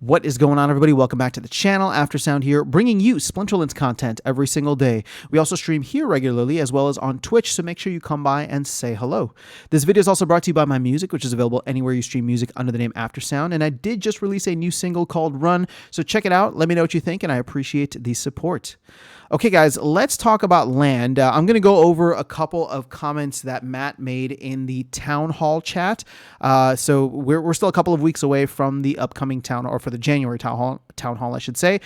What is going on, everybody? Welcome back to the channel. Aftersound here, bringing you Splinterlands content every single day. We also stream here regularly as well as on Twitch, so make sure you come by and say hello. This video is also brought to you by my music, which is available anywhere you stream music under the name Aftersound, and I did just release a new single called Run, so check it out. Let me know what you think, and I appreciate the support. Okay, guys, let's talk about land. I'm going to go over a couple of comments that Matt made in the town hall chat. So we're still a couple of weeks away from the upcoming town hall, or for the January town hall, I should say.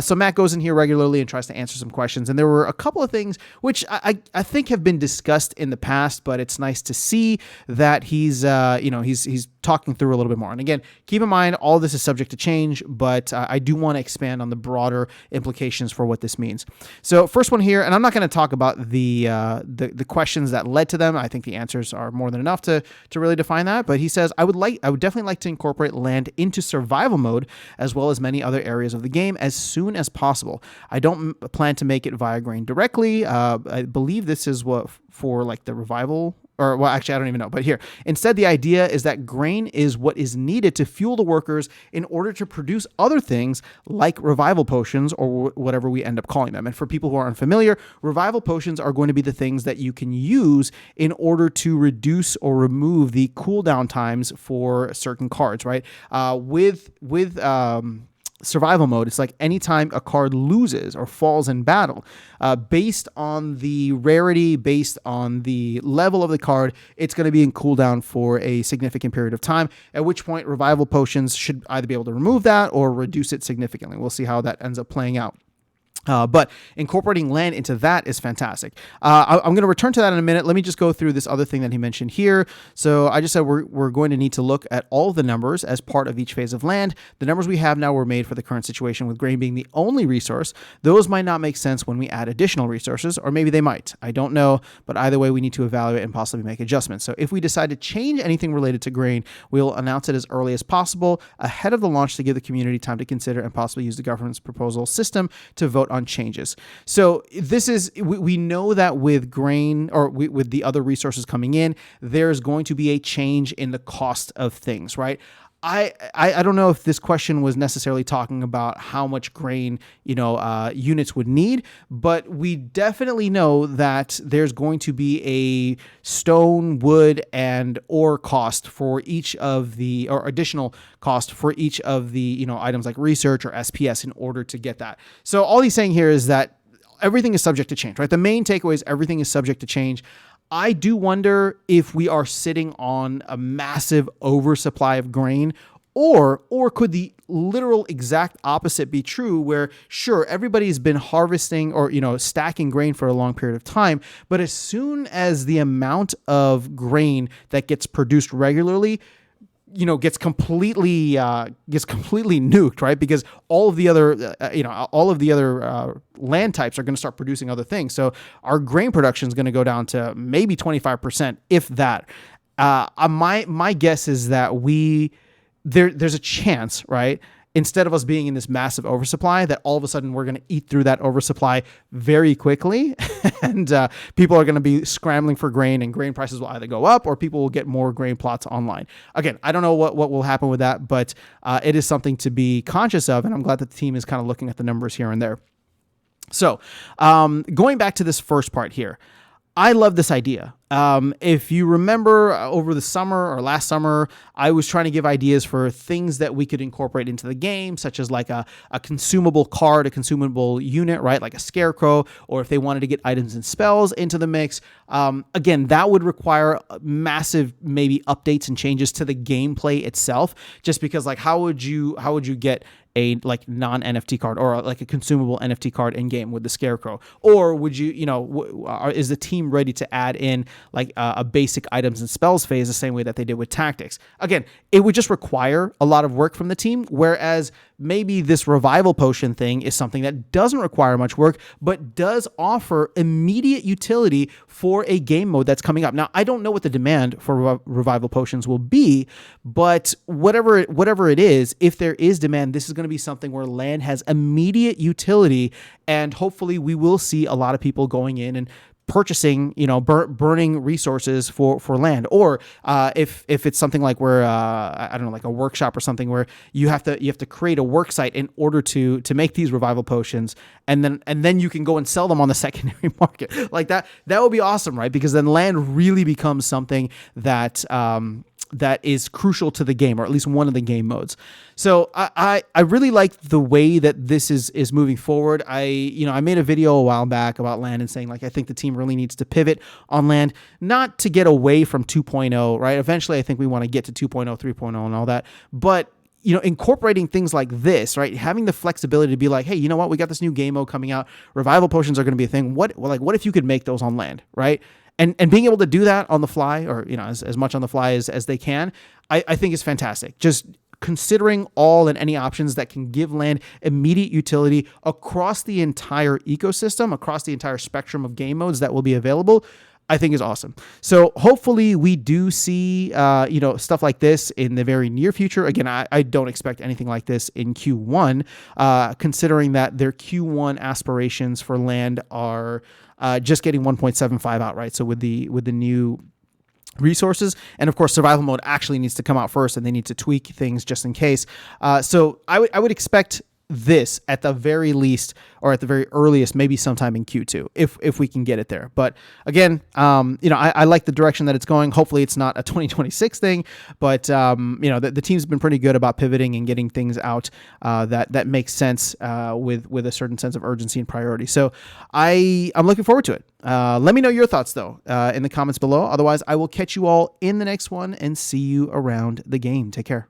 So Matt goes in here regularly and tries to answer some questions. And there were a couple of things which I think have been discussed in the past, but it's nice to see that he's talking through a little bit more. And again, keep in mind, all this is subject to change, but I do want to expand on the broader implications for what this means. So first one here, and I'm not going to talk about the questions that led to them. I think the answers are more than enough to really define that. But he says, I would definitely like to incorporate land into survival mode as well as many other areas of the game as soon as possible. I don't plan to make it via grain directly. I believe this is what for like the revival. Or, well, actually, I don't even know. But here, instead, the idea is that grain is what is needed to fuel the workers in order to produce other things like revival potions or whatever we end up calling them. And for people who are unfamiliar, revival potions are going to be the things that you can use in order to reduce or remove the cooldown times for certain cards, right? With survival mode, it's like anytime a card loses or falls in battle, based on the rarity, based on the level of the card, it's going to be in cooldown for a significant period of time, at which point revival potions should either be able to remove that or reduce it significantly. We'll see how that ends up playing out. But incorporating land into that is fantastic. I'm going to return to that in a minute. Let me just go through this other thing that he mentioned here. So I just said we're going to need to look at all of the numbers as part of each phase of land. The numbers we have now were made for the current situation with grain being the only resource. Those might not make sense when we add additional resources, or maybe they might. I don't know, but either way, we need to evaluate and possibly make adjustments. So if we decide to change anything related to grain, we'll announce it as early as possible ahead of the launch to give the community time to consider and possibly use the government's proposal system to vote on changes. So this is, we know that with grain or with the other resources coming in, there's going to be a change in the cost of things, right? I don't know if this question was necessarily talking about how much grain, units would need, but we definitely know that there's going to be a stone, wood, and ore cost for each of the, or additional cost for each of the, items like research or SPS in order to get that. So all he's saying here is that everything is subject to change, right? The main takeaway is everything is subject to change. I do wonder if we are sitting on a massive oversupply of grain, or could the literal exact opposite be true, where sure, everybody's been harvesting or, stacking grain for a long period of time, but as soon as the amount of grain that gets produced regularly gets completely nuked, right? Because all of the other land types are going to start producing other things. So our grain production is going to go down to maybe 25%, if that. My guess is that there's a chance, right? Instead of us being in this massive oversupply, that all of a sudden we're going to eat through that oversupply very quickly, and people are going to be scrambling for grain, and grain prices will either go up or people will get more grain plots online. Again, I don't know what will happen with that, but it is something to be conscious of, and I'm glad that the team is kind of looking at the numbers here and there. So going back to this first part here, I love this idea. If you remember over the summer or last summer, I was trying to give ideas for things that we could incorporate into the game, such as like a consumable card, a consumable unit, right? Like a scarecrow, or if they wanted to get items and spells into the mix. Again, that would require massive maybe updates and changes to the gameplay itself, just because like how would you get a like non-NFT card or like a consumable NFT card in game with the scarecrow? Or would you, is the team ready to add in like a basic items and spells phase the same way that they did with tactics? Again, it would just require a lot of work from the team, whereas maybe this revival potion thing is something that doesn't require much work, but does offer immediate utility for a game mode that's coming up. Now, I don't know what the demand for revival potions will be, but whatever it is, if there is demand, this is going to be something where land has immediate utility, and hopefully we will see a lot of people going in and purchasing, burning resources for land, or if it's something like where I don't know, like a workshop or something where you have to create a work site in order to make these revival potions, and then you can go and sell them on the secondary market. Like that would be awesome, right? Because then land really becomes something that that is crucial to the game, or at least one of the game modes. So I really like the way that this is moving forward. I made a video a while back about land and saying, like, I think the team really needs to pivot on land, not to get away from 2.0, right? Eventually, I think we want to get to 2.0, 3.0 and all that. But incorporating things like this, right? Having the flexibility to be like, hey, you know what? We got this new game mode coming out. Revival potions are going to be a thing. What if you could make those on land, right? And being able to do that on the fly, or as much on the fly as they can, I think is fantastic. Just considering all and any options that can give land immediate utility across the entire ecosystem, across the entire spectrum of game modes that will be available, I think is awesome. So hopefully we do see, stuff like this in the very near future. Again, I don't expect anything like this in Q1, considering that their Q1 aspirations for land are just getting 1.75 out, right? So with the new resources, and of course survival mode actually needs to come out first, and they need to tweak things just in case. So I would expect this at the very least, or at the very earliest, maybe sometime in Q2, if we can get it there. But again, I like the direction that it's going. Hopefully it's not a 2026 thing, but the team's been pretty good about pivoting and getting things out that makes sense with a certain sense of urgency and priority. So I'm looking forward to it. Let me know your thoughts though in the comments below. Otherwise, I will catch you all in the next one and see you around the game. Take care.